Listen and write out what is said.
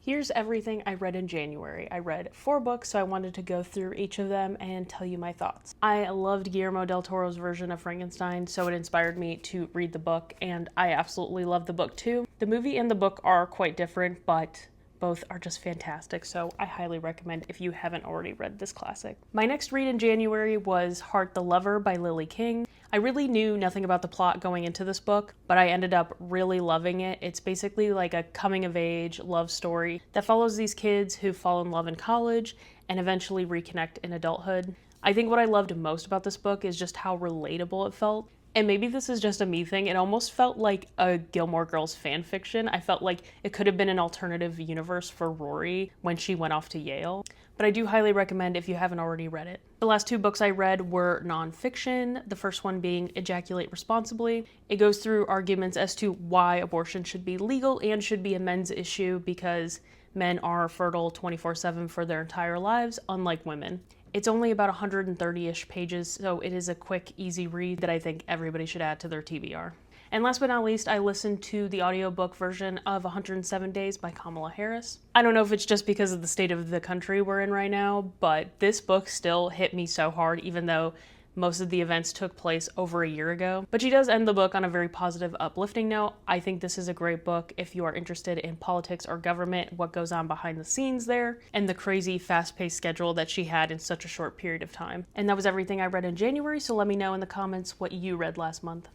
Here's everything I read in January. I read 4 books, so I wanted to go through each of them and tell you my thoughts. I loved Guillermo del Toro's version of Frankenstein, so it inspired me to read the book, and I absolutely love the book too. The movie and the book are quite different, but both are just fantastic, so I highly recommend if you haven't already read this classic. My next read in January was Heart the Lover by Lily King. I really knew nothing about the plot going into this book, but I ended up really loving it. It's basically like a coming-of-age love story that follows these kids who fall in love in college and eventually reconnect in adulthood. I think what I loved most about this book is just how relatable it felt. And maybe this is just a me thing, it almost felt like a Gilmore Girls fan fiction. I felt like it could have been an alternative universe for Rory when she went off to Yale. But I do highly recommend if you haven't already read it. The last 2 books I read were nonfiction, the first one being Ejaculate Responsibly. It goes through arguments as to why abortion should be legal and should be a men's issue because men are fertile 24/7 for their entire lives, unlike women. It's only about 130-ish pages, so it is a quick, easy read that I think everybody should add to their TBR. And last but not least, I listened to the audiobook version of 107 Days by Kamala Harris. I don't know if it's just because of the state of the country we're in right now, but this book still hit me so hard, even though most of the events took place over a year ago. But she does end the book on a very positive, uplifting note. I think this is a great book if you are interested in politics or government, what goes on behind the scenes there, and the crazy fast-paced schedule that she had in such a short period of time. And that was everything I read in January, so let me know in the comments what you read last month.